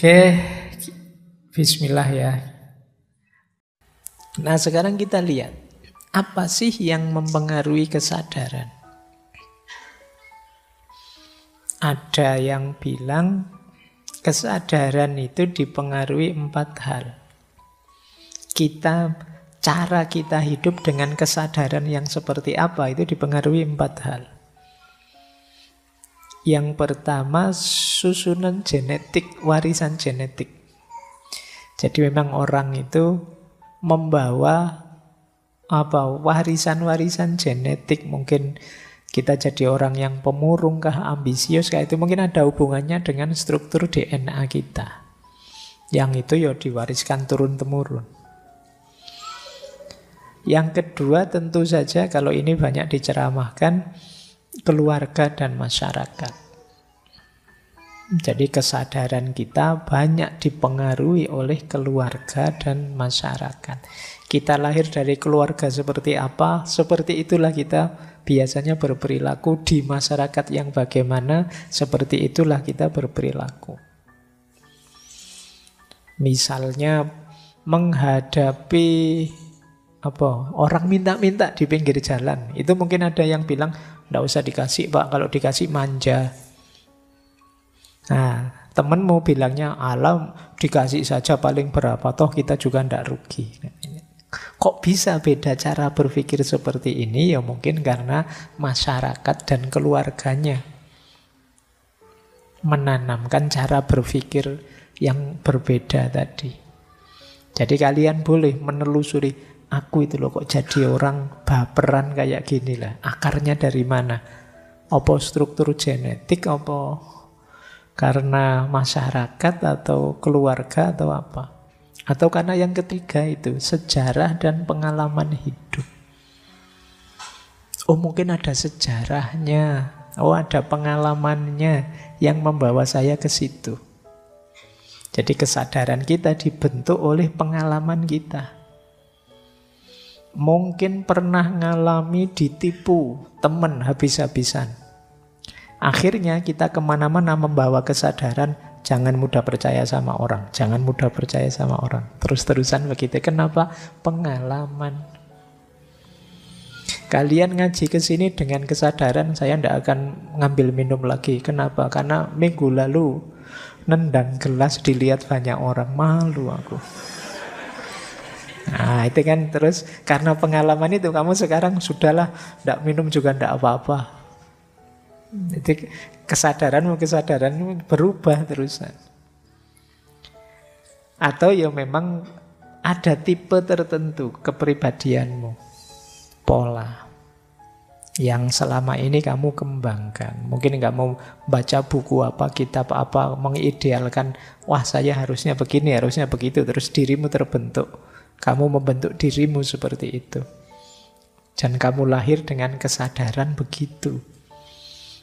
Oke, bismillah ya. Nah, sekarang kita lihat apa sih yang mempengaruhi kesadaran. Ada yang bilang kesadaran itu dipengaruhi 4 hal. Cara kita hidup dengan kesadaran yang seperti apa itu dipengaruhi 4 hal. Yang pertama, susunan genetik, warisan genetik. Jadi memang orang itu membawa warisan genetik. Mungkin kita jadi orang yang pemurung kah, ambisius kah, itu mungkin ada hubungannya dengan struktur DNA kita. Yang itu ya diwariskan turun-temurun. Yang kedua tentu saja kalau ini banyak diceramahkan, keluarga dan masyarakat. Jadi kesadaran kita banyak dipengaruhi oleh keluarga dan masyarakat. Kita lahir dari keluarga seperti apa, seperti itulah kita biasanya berperilaku. Di masyarakat yang bagaimana, seperti itulah kita berperilaku. Misalnya menghadapi orang minta-minta di pinggir jalan, itu mungkin ada yang bilang, nggak usah dikasih Pak, kalau dikasih manja. Nah, temenmu bilangnya, alam dikasih saja paling berapa, toh kita juga nggak rugi. Kok bisa beda cara berpikir seperti ini? Ya mungkin karena masyarakat dan keluarganya menanamkan cara berpikir yang berbeda tadi. Jadi kalian boleh menelusuri, aku itu loh kok jadi orang baperan kayak gini lah. Akarnya dari mana? Apa struktur genetik, apa karena masyarakat atau keluarga atau apa? Atau karena yang ketiga itu, sejarah dan pengalaman hidup. Oh mungkin ada sejarahnya, oh ada pengalamannya yang membawa saya ke situ. Jadi kesadaran kita dibentuk oleh pengalaman kita. Mungkin pernah ngalami ditipu teman habis-habisan. Akhirnya kita kemana-mana membawa kesadaran, jangan mudah percaya sama orang, jangan mudah percaya sama orang. Terus-terusan begitu. Kenapa? Pengalaman. Kalian ngaji ke sini dengan kesadaran, saya tidak akan ngambil minum lagi. Kenapa? Karena minggu lalu nendang gelas dilihat banyak orang, malu aku. Nah itu kan terus karena pengalaman itu kamu sekarang sudahlah, tidak minum juga tidak apa-apa. Jadi kesadaranmu berubah terusan. Atau ya memang ada tipe tertentu kepribadianmu, pola yang selama ini kamu kembangkan. Mungkin nggak mau baca buku apa, kitab apa, mengidealkan, wah saya harusnya begini, harusnya begitu. Terus dirimu terbentuk. Kamu membentuk dirimu seperti itu. Dan kamu lahir dengan kesadaran begitu.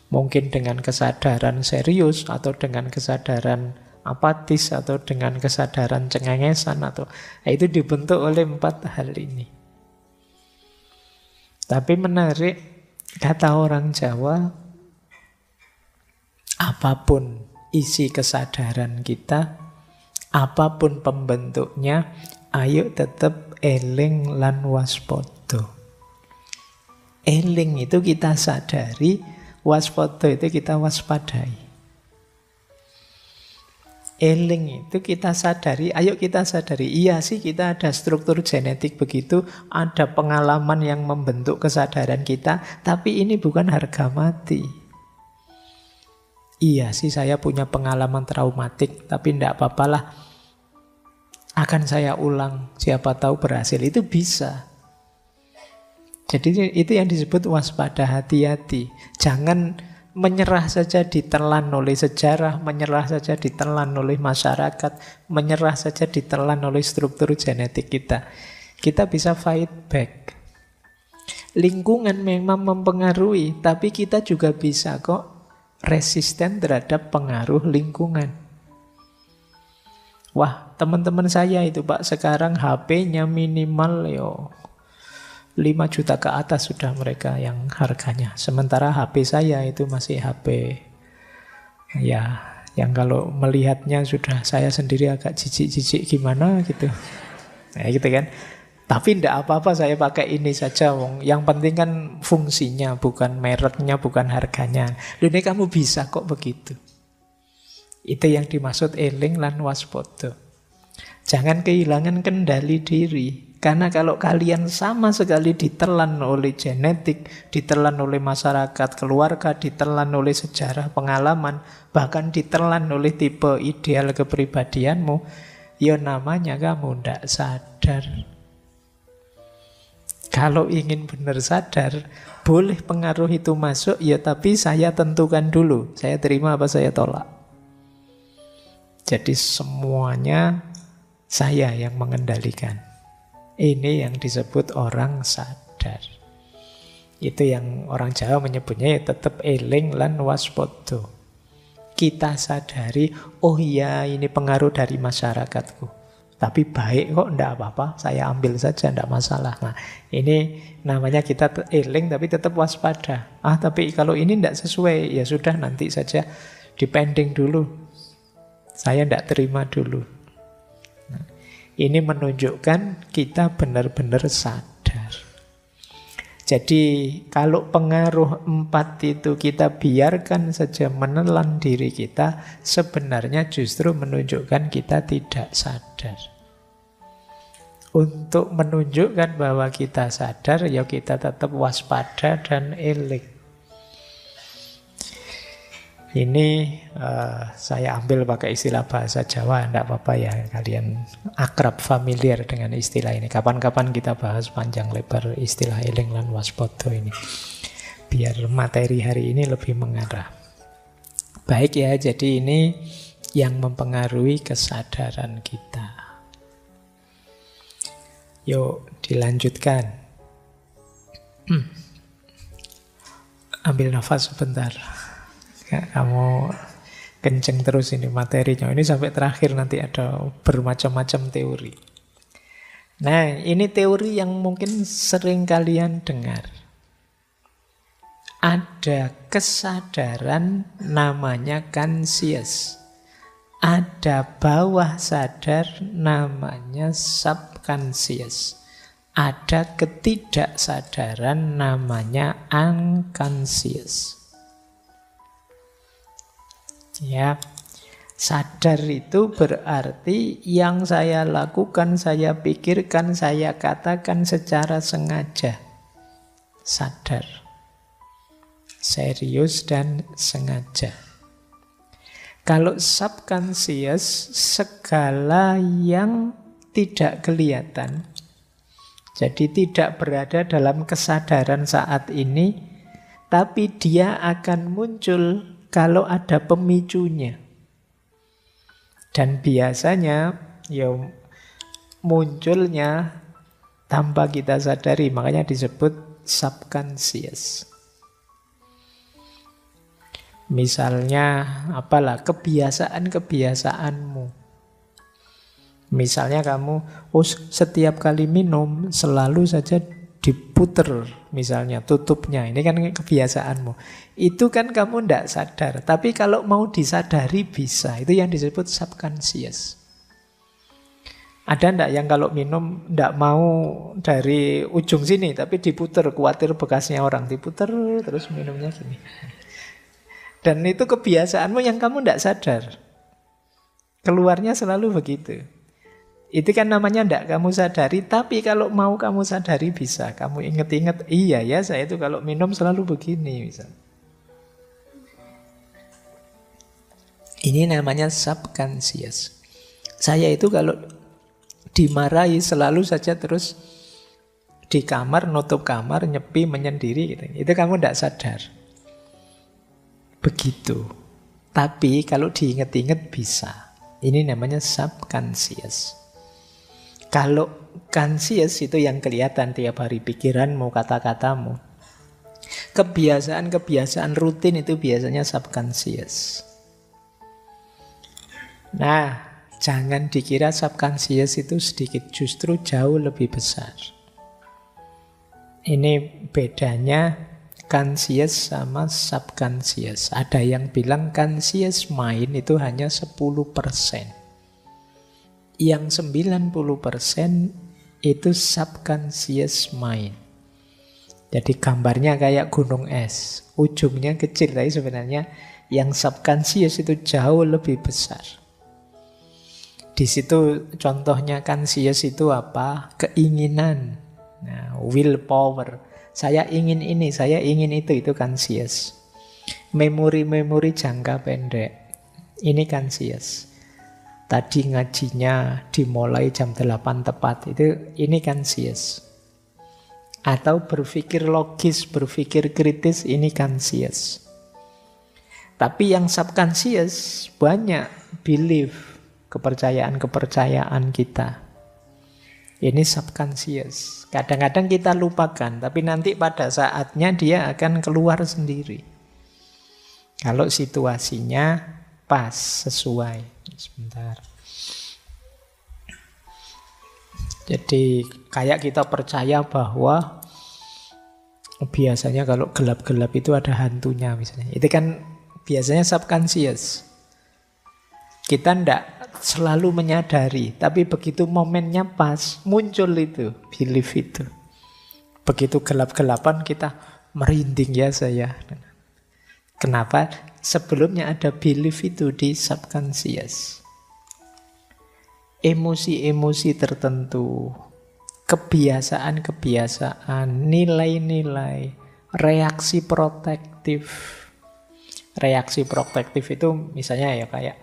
Mungkin dengan kesadaran serius, atau dengan kesadaran apatis, atau dengan kesadaran cengengesan, atau itu dibentuk oleh 4 hal ini. Tapi menarik, kata orang Jawa, apapun isi kesadaran kita, apapun pembentuknya, ayo tetap eling lan waspada. Eling itu kita sadari, waspada itu kita waspadai. Eling itu kita sadari, ayo kita sadari, iya sih kita ada struktur genetik begitu, ada pengalaman yang membentuk kesadaran kita, tapi ini bukan harga mati. Iya sih saya punya pengalaman traumatik, tapi tidak apa-apalah, akan saya ulang, siapa tahu berhasil, itu bisa. Jadi itu yang disebut waspada, hati-hati. Jangan menyerah saja ditelan oleh sejarah, menyerah saja ditelan oleh masyarakat, menyerah saja ditelan oleh struktur genetik kita. Kita bisa fight back. Lingkungan memang mempengaruhi, tapi kita juga bisa kok resisten terhadap pengaruh lingkungan. Wah, teman-teman saya itu Pak, sekarang HP-nya minimal 5 juta ke atas sudah mereka yang harganya. Sementara HP saya itu masih HP ya Yang kalau melihatnya sudah saya sendiri agak jijik-jijik gimana gitu. Nah gitu kan. Tapi tidak apa-apa saya pakai ini saja, wong. Yang penting kan fungsinya, bukan mereknya, bukan harganya. Loh, ini kamu bisa kok begitu. Itu yang dimaksud eling lan waspada. Jangan kehilangan kendali diri. Karena kalau kalian sama sekali ditelan oleh genetik, ditelan oleh masyarakat, keluarga, ditelan oleh sejarah, pengalaman, bahkan ditelan oleh tipe ideal kepribadianmu, ya namanya kamu tidak sadar. Kalau ingin benar sadar, boleh pengaruh itu masuk, ya tapi saya tentukan dulu. Saya terima apa saya tolak. Jadi semuanya saya yang mengendalikan. Ini yang disebut orang sadar. Itu yang orang Jawa menyebutnya ya tetap eling lan waspada. Kita sadari, oh iya ini pengaruh dari masyarakatku. Tapi baik kok, enggak apa-apa, saya ambil saja, enggak masalah. Nah, ini namanya kita eling tapi tetap waspada. Tapi kalau ini enggak sesuai, ya sudah nanti saja dipending dulu. Saya enggak terima dulu. Nah, ini menunjukkan kita benar-benar sadar. Jadi kalau pengaruh 4 itu kita biarkan saja menelan diri kita, sebenarnya justru menunjukkan kita tidak sadar. Untuk menunjukkan bahwa kita sadar, ya kita tetap waspada dan eling. Ini saya ambil pakai istilah bahasa Jawa, tidak apa-apa ya, kalian akrab familiar dengan istilah ini. Kapan-kapan kita bahas panjang lebar istilah eling lan waspada ini, biar materi hari ini lebih mengarah. Baik ya, jadi ini yang mempengaruhi kesadaran kita. Yuk dilanjutkan. Ambil nafas sebentar. Kamu kenceng terus ini materinya. Ini sampai terakhir nanti ada bermacam-macam teori. Nah, ini teori yang mungkin sering kalian dengar. Ada kesadaran namanya conscious. Ada bawah sadar namanya subconscious. Ada ketidaksadaran namanya unconscious. Ya, sadar itu berarti yang saya lakukan, saya pikirkan, saya katakan secara sengaja. Sadar. Serius dan sengaja. Kalau subconscious, segala yang tidak kelihatan, jadi tidak berada dalam kesadaran saat ini, tapi dia akan muncul kalau ada pemicunya. Dan biasanya ya munculnya tanpa kita sadari, makanya disebut subconscious. Misalnya apalah kebiasaan-kebiasaanmu. Misalnya kamu setiap kali minum selalu saja diputer misalnya tutupnya. Ini kan kebiasaanmu. Itu kan kamu tidak sadar. Tapi kalau mau disadari bisa. Itu yang disebut subconscious. Ada ndak yang kalau minum ndak mau dari ujung sini tapi diputer, khawatir bekasnya orang, diputer terus minumnya gini. Dan itu kebiasaanmu yang kamu ndak sadar. Keluarnya selalu begitu. Itu kan namanya ndak kamu sadari, tapi kalau mau kamu sadari bisa. Kamu inget-inget, iya ya saya itu kalau minum selalu begini misal. Ini namanya subconscious. Saya itu kalau dimarahi selalu saja terus di kamar, nutup kamar, nyepi, menyendiri gitu. Itu kamu ndak sadar. Begitu. Tapi kalau diinget-inget bisa. Ini namanya subconscious. Kalau conscious itu yang kelihatan tiap hari, pikiranmu, kata-katamu. Kebiasaan-kebiasaan rutin itu biasanya subconscious. Nah, jangan dikira subconscious itu sedikit, justru jauh lebih besar. Ini bedanya conscious sama subconscious. Ada yang bilang conscious mind itu hanya 10%. Yang 90% itu subconscious mind. Jadi gambarnya kayak gunung es. Ujungnya kecil, tapi sebenarnya yang subconscious itu jauh lebih besar. Di situ contohnya conscious itu apa? Keinginan. Nah, willpower. Saya ingin ini, saya ingin itu conscious. Memori-memori jangka pendek. Ini conscious. Tadi ngajinya dimulai jam 8 tepat. Ini conscious. Atau berpikir logis, berpikir kritis, ini conscious. Tapi yang subconscious banyak belief, kepercayaan-kepercayaan kita. Ini subconscious. Kadang-kadang kita lupakan, tapi nanti pada saatnya dia akan keluar sendiri. Kalau situasinya pas, sesuai. Sebentar. Jadi kayak kita percaya bahwa biasanya kalau gelap-gelap itu ada hantunya misalnya. Itu kan biasanya subconscious. Kita ndak selalu menyadari, tapi begitu momennya pas, muncul itu, belief itu. Begitu gelap-gelapan kita merinding ya saya. Kenapa? Sebelumnya ada belief itu di subconscious. Emosi-emosi tertentu, kebiasaan-kebiasaan, nilai-nilai, reaksi protektif. Reaksi protektif itu misalnya ya kayak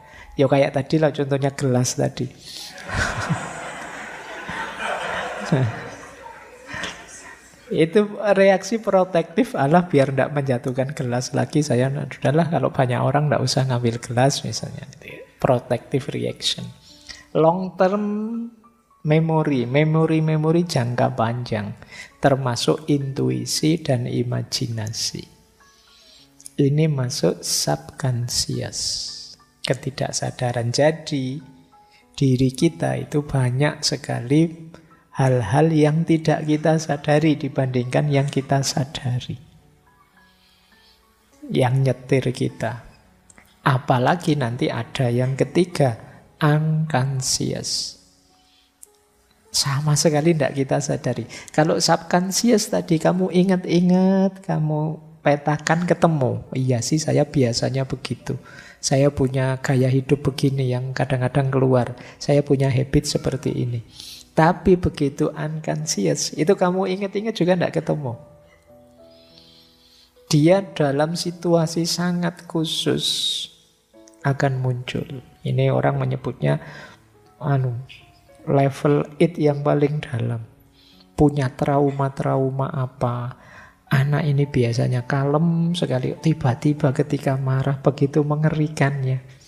tadi lah contohnya gelas tadi. Itu reaksi protektif Allah biar tidak menjatuhkan gelas lagi. Saya sudahlah kalau banyak orang tidak usah ngambil gelas misalnya. Protective reaction. Long term memory, memori jangka panjang, termasuk intuisi dan imajinasi. Ini masuk subconscious, ketidaksadaran. Jadi diri kita itu banyak sekali hal-hal yang tidak kita sadari dibandingkan yang kita sadari. Yang nyetir kita. Apalagi nanti ada yang ketiga, unconscious. Sama sekali tidak kita sadari. Kalau subconscious tadi kamu ingat-ingat, kamu petakan ketemu. Iya sih saya biasanya begitu. Saya punya gaya hidup begini yang kadang-kadang keluar. Saya punya habit seperti ini. Tapi begitu unconscious, itu kamu ingat-ingat juga tidak ketemu. Dia dalam situasi sangat khusus akan muncul. Ini orang menyebutnya level 8 yang paling dalam. Punya trauma-trauma apa. Anak ini biasanya kalem sekali. Tiba-tiba ketika marah begitu mengerikannya.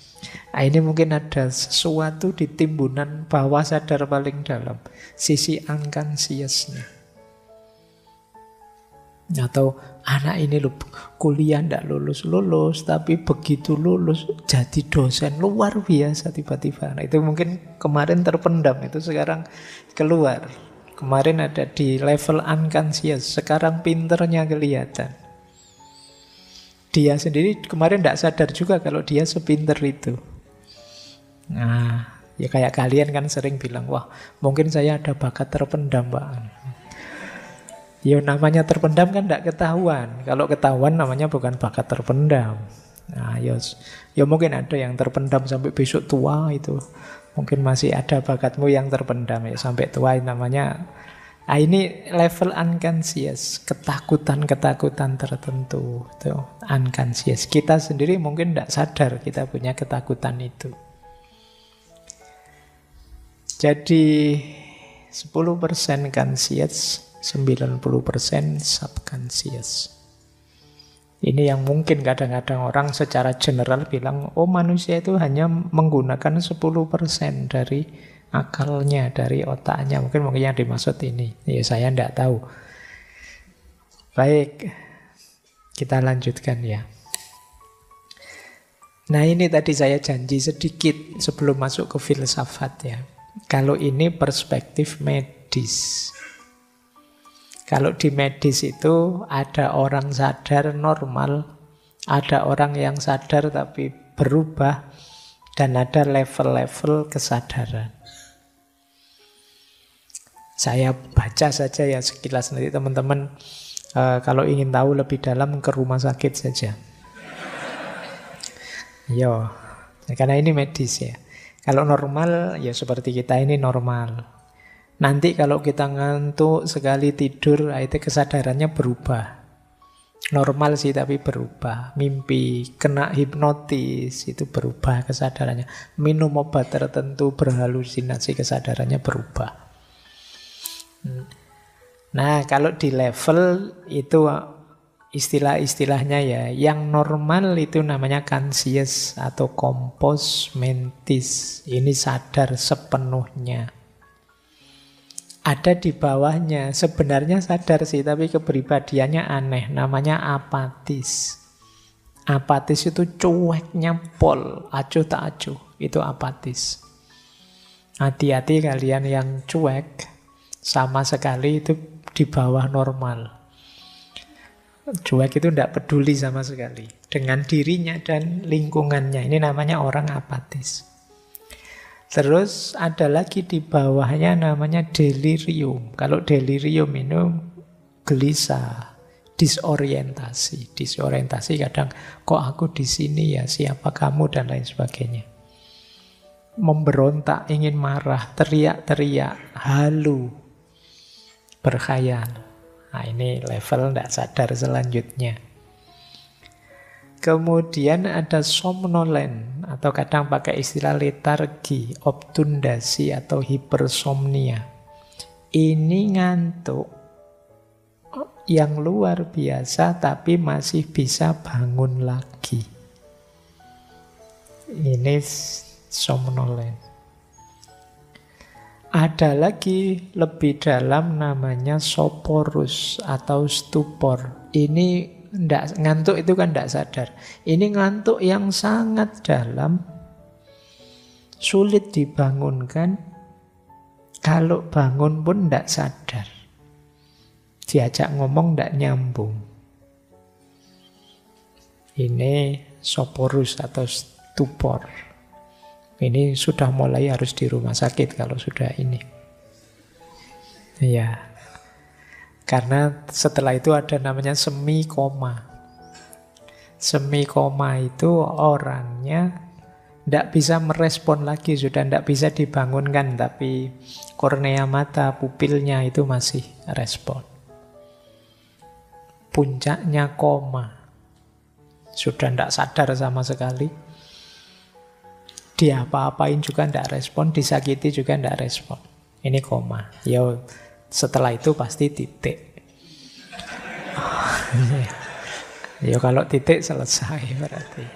Nah, ini mungkin ada sesuatu di timbunan bawah sadar paling dalam. Sisi unconsciousnya. Atau anak ini kuliah tidak lulus-lulus, tapi begitu lulus jadi dosen luar biasa tiba-tiba. Nah, itu mungkin kemarin terpendam, itu sekarang keluar. Kemarin ada di level unconscious, sekarang pinternya kelihatan. Dia sendiri kemarin tidak sadar juga kalau dia sepinter itu. Nah, ya kayak kalian kan sering bilang, wah mungkin saya ada bakat terpendam, Pak. Ya namanya terpendam kan tidak ketahuan. Kalau ketahuan namanya bukan bakat terpendam. Nah, ya mungkin ada yang terpendam sampai besok tua itu. Mungkin masih ada bakatmu yang terpendam ya sampai tua namanya. Nah, ini level unconscious, ketakutan-ketakutan tertentu itu unconscious. Kita sendiri mungkin tidak sadar kita punya ketakutan itu. Jadi 10% conscious, 90% subconscious. Ini yang mungkin kadang-kadang orang secara general bilang, oh manusia itu hanya menggunakan 10% dari akalnya, dari otaknya. Mungkin yang dimaksud ini. Ya saya tidak tahu. Baik, kita lanjutkan ya. Nah ini tadi saya janji sedikit sebelum masuk ke filsafat ya. Kalau ini perspektif medis. Kalau di medis itu ada orang sadar normal, ada orang yang sadar tapi berubah, dan ada level-level kesadaran. Saya baca saja ya sekilas, nanti teman-teman kalau ingin tahu lebih dalam ke rumah sakit saja. Yo, karena ini medis ya. Kalau normal ya seperti kita ini normal. Nanti kalau kita ngantuk sekali tidur, itu kesadarannya berubah. Normal sih tapi berubah. Mimpi, kena hipnotis, itu berubah kesadarannya. Minum obat tertentu berhalusinasi, kesadarannya berubah. Nah, kalau di level itu istilah-istilahnya ya, yang normal itu namanya conscious atau compos mentis. Ini sadar sepenuhnya. Ada di bawahnya, sebenarnya sadar sih, tapi kepribadiannya aneh, namanya apatis. Apatis itu cueknya pol, acuh tak acuh, itu apatis. Hati-hati kalian yang cuek, sama sekali itu di bawah normal. Cuek itu tidak peduli sama sekali dengan dirinya dan lingkungannya. Ini namanya orang apatis. Terus ada lagi di bawahnya namanya delirium. Kalau delirium itu gelisah, disorientasi. Disorientasi kadang, kok aku di sini ya, siapa kamu, dan lain sebagainya. Memberontak, ingin marah, teriak-teriak, halu, berkhayal. Nah, ini level tidak sadar selanjutnya. Kemudian ada somnolen, atau kadang pakai istilah letargi, obtundasi, atau hipersomnia. Ini ngantuk yang luar biasa, tapi masih bisa bangun lagi. Ini somnolen. Ada lagi lebih dalam namanya soporus atau stupor. Ini ngantuk itu kan tidak sadar. Ini ngantuk yang sangat dalam, sulit dibangunkan. Kalau bangun pun tidak sadar. Diajak ngomong tidak nyambung. Ini soporus atau stupor. Ini sudah mulai harus di rumah sakit kalau sudah ini. Ya, karena setelah itu ada namanya semi koma. Semi koma itu orangnya tidak bisa merespon lagi, sudah tidak bisa dibangunkan, tapi kornea mata, pupilnya itu masih respon. Puncaknya koma. Sudah tidak sadar sama sekali. Dia apa-apain juga tidak respon, disakiti juga tidak respon. Ini koma. Ya, setelah itu pasti titik. Ya kalau titik selesai berarti.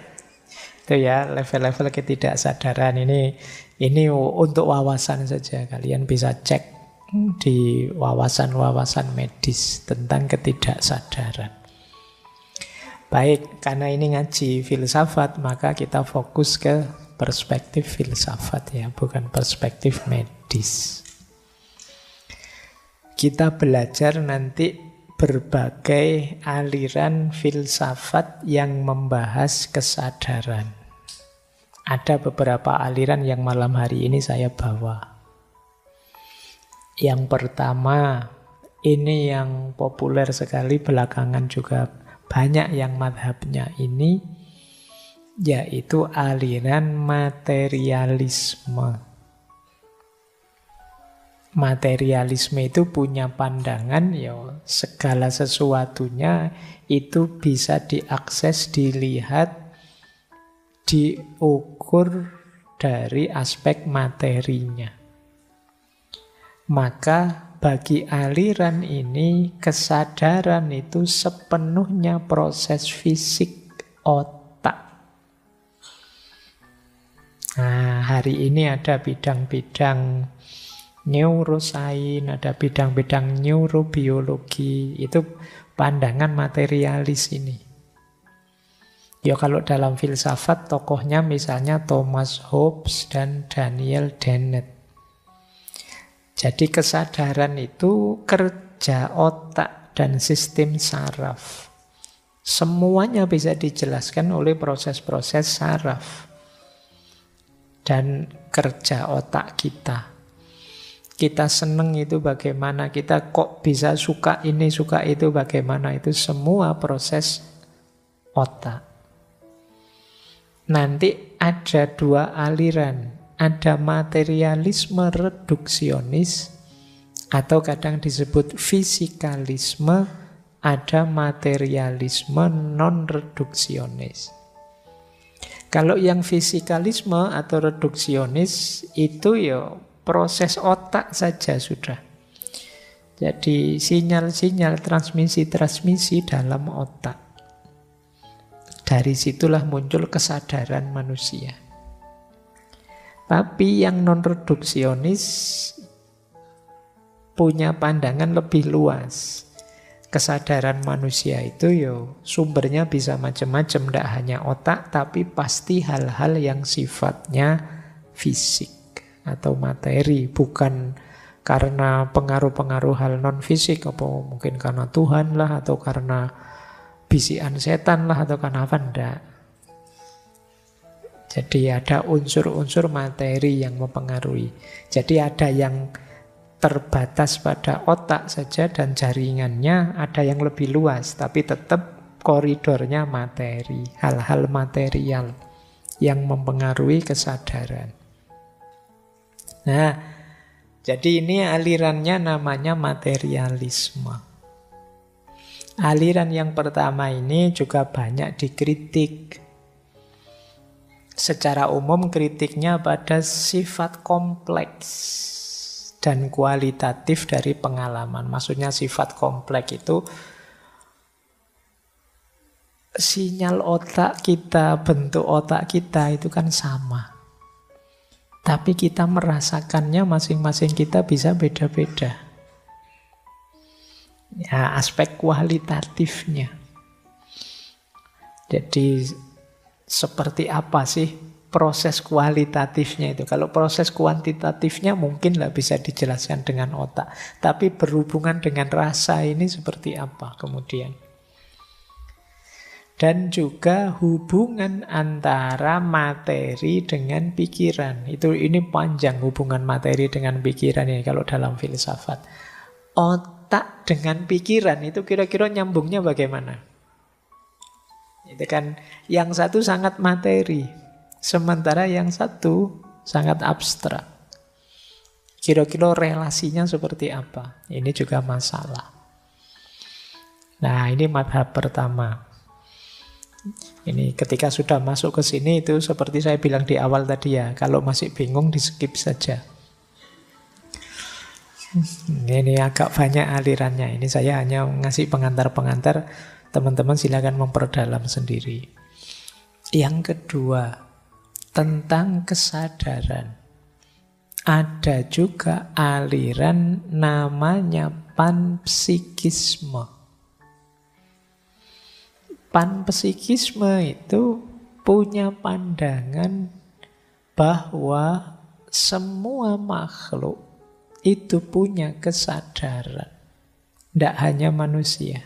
Itu ya level-level ketidaksadaran. Ini untuk wawasan saja. Kalian bisa cek di wawasan-wawasan medis tentang ketidaksadaran. Baik, karena ini ngaji filsafat, maka kita fokus ke perspektif filsafat ya, bukan perspektif medis. Kita belajar nanti berbagai aliran filsafat yang membahas kesadaran. Ada beberapa aliran yang malam hari ini saya bawa. Yang pertama, ini yang populer sekali belakangan juga banyak yang madhabnya ini, yaitu aliran materialisme. Materialisme itu punya pandangan ya segala sesuatunya itu bisa diakses, dilihat, diukur dari aspek materinya. Maka bagi aliran ini kesadaran itu sepenuhnya proses fisik otak. Nah, hari ini ada bidang-bidang neuroscience, ada bidang-bidang neurobiologi, itu pandangan materialis ini. Ya kalau dalam filsafat tokohnya misalnya Thomas Hobbes dan Daniel Dennett. Jadi kesadaran itu kerja otak dan sistem saraf. Semuanya bisa dijelaskan oleh proses-proses saraf dan kerja otak kita. Kita seneng itu bagaimana, kita kok bisa suka ini, suka itu bagaimana, itu semua proses otak. Nanti ada dua aliran, ada materialisme reduksionis, atau kadang disebut fisikalisme, ada materialisme non-reduksionis. Kalau yang fisikalisme atau reduksionis itu ya proses otak saja sudah. Jadi sinyal-sinyal transmisi-transmisi dalam otak. Dari situlah muncul kesadaran manusia. Tapi yang non-reduksionis punya pandangan lebih luas. Kesadaran manusia itu sumbernya bisa macam-macam, tidak hanya otak, tapi pasti hal-hal yang sifatnya fisik atau materi, bukan karena pengaruh-pengaruh hal non-fisik, apa mungkin karena Tuhan lah, atau karena bisikan setan lah, atau karena apa, enggak. Jadi ada unsur-unsur materi yang mempengaruhi. Jadi ada yang terbatas pada otak saja dan jaringannya, ada yang lebih luas, tapi tetap koridornya materi, hal-hal material yang mempengaruhi kesadaran. Nah, jadi ini alirannya namanya materialisme. Aliran yang pertama ini juga banyak dikritik. Secara umum kritiknya pada sifat kompleks dan kualitatif dari pengalaman. Maksudnya sifat kompleks itu sinyal otak kita, bentuk otak kita itu kan sama. Tapi kita merasakannya masing-masing kita bisa beda-beda. Ya, aspek kualitatifnya. Jadi seperti apa sih proses kualitatifnya itu? Kalau proses kuantitatifnya mungkin lah bisa dijelaskan dengan otak. Tapi berhubungan dengan rasa ini seperti apa kemudian? Dan juga hubungan antara materi dengan pikiran. Ini panjang hubungan materi dengan pikiran ini kalau dalam filsafat. Otak dengan pikiran itu kira-kira nyambungnya bagaimana? Itu kan yang satu sangat materi, sementara yang satu sangat abstrak. Kira-kira relasinya seperti apa? Ini juga masalah. Nah, ini madhab pertama. Ini ketika sudah masuk ke sini itu seperti saya bilang di awal tadi ya, kalau masih bingung di skip saja. Ini agak banyak alirannya. Ini saya hanya ngasih pengantar-pengantar, teman-teman silakan memperdalam sendiri. Yang kedua, tentang kesadaran. Ada juga aliran namanya panpsikisme. Panpsikisme itu punya pandangan bahwa semua makhluk itu punya kesadaran. Tidak hanya manusia.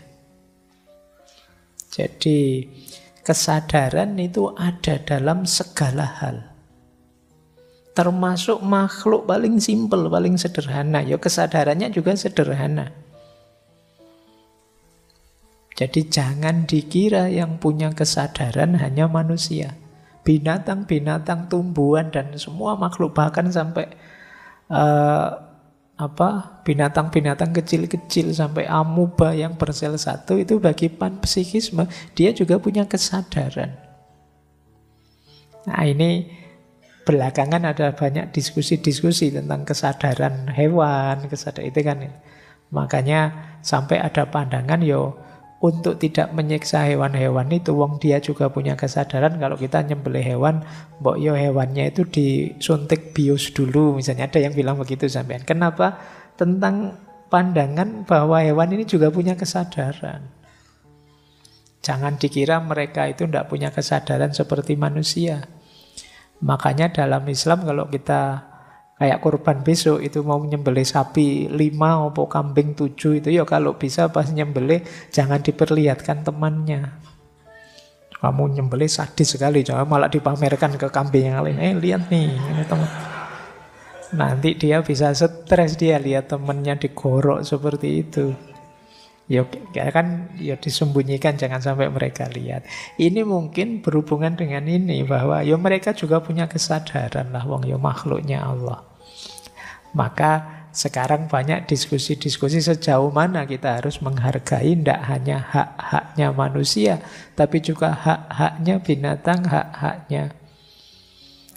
Jadi kesadaran itu ada dalam segala hal. Termasuk makhluk paling simpel, paling sederhana. Ya kesadarannya juga sederhana. Jadi jangan dikira yang punya kesadaran hanya manusia. Binatang-binatang, tumbuhan, dan semua makhluk, bahkan sampai binatang-binatang kecil-kecil sampai amuba yang bersel satu, itu bagi panpsikisme dia juga punya kesadaran. Nah, ini belakangan ada banyak diskusi-diskusi tentang kesadaran hewan, kesadaran itu kan. Makanya sampai ada pandangan untuk tidak menyiksa hewan-hewan itu, wong dia juga punya kesadaran. Kalau kita nyembelih hewan, mbok hewannya itu disuntik bius dulu, misalnya ada yang bilang begitu sampean. Kenapa? Tentang pandangan bahwa hewan ini juga punya kesadaran. Jangan dikira mereka itu tidak punya kesadaran seperti manusia. Makanya dalam Islam kalau kita Kayak kurban besok itu mau nyembelih sapi 5 atau kambing 7 itu ya kalau bisa pas nyembelih jangan diperlihatkan temannya. Kamu nyembelih sadis sekali, jangan malah dipamerkan ke kambing yang lain. Lihat nih, ini teman. Nanti dia bisa stres dia lihat temannya digorok seperti itu. Ya kan ya disembunyikan jangan sampai mereka lihat. Ini mungkin berhubungan dengan ini bahwa ya mereka juga punya kesadaran lah wong ya makhluknya Allah. Maka sekarang banyak diskusi-diskusi sejauh mana kita harus menghargai tidak hanya hak-haknya manusia tapi juga hak-haknya binatang, hak-haknya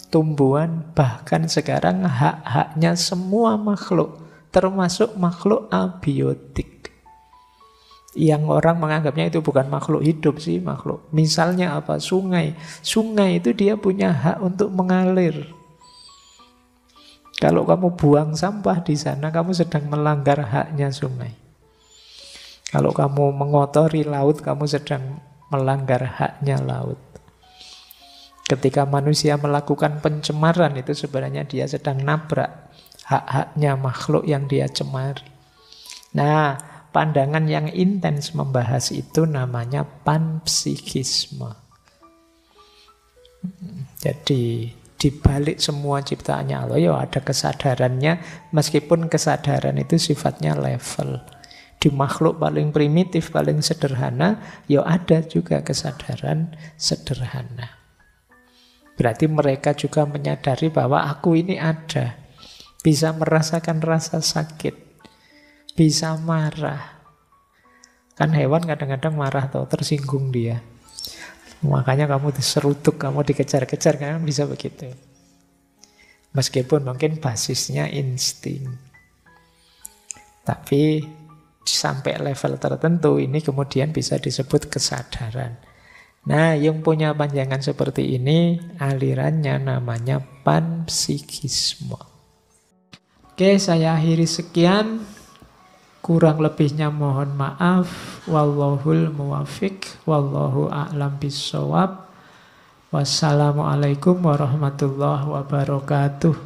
tumbuhan, bahkan sekarang hak-haknya semua makhluk termasuk makhluk abiotik. Yang orang menganggapnya itu bukan makhluk hidup sih, makhluk. Misalnya apa? Sungai. Sungai itu dia punya hak untuk mengalir. Kalau kamu buang sampah di sana, kamu sedang melanggar haknya sungai. Kalau kamu mengotori laut, kamu sedang melanggar haknya laut. Ketika manusia melakukan pencemaran, itu sebenarnya dia sedang nabrak hak-haknya makhluk yang dia cemari. Nah, pandangan yang intens membahas itu namanya panpsikisme. Jadi di balik semua ciptaannya Allah ya ada kesadarannya, meskipun kesadaran itu sifatnya level. Di makhluk paling primitif, paling sederhana, ya ada juga kesadaran sederhana. Berarti mereka juga menyadari bahwa aku ini ada, bisa merasakan rasa sakit, bisa marah. Kan hewan kadang-kadang marah atau tersinggung dia. Makanya kamu diserutuk, kamu dikejar-kejar, kan bisa begitu. Meskipun mungkin basisnya insting. Tapi sampai level tertentu ini kemudian bisa disebut kesadaran. Nah, yang punya panjangan seperti ini alirannya namanya panpsikisme. Oke, saya akhiri sekian. Kurang lebihnya mohon maaf. Wallahul muwafiq. Wallahu a'lam bissawab. Wassalamualaikum warahmatullahi wabarakatuh.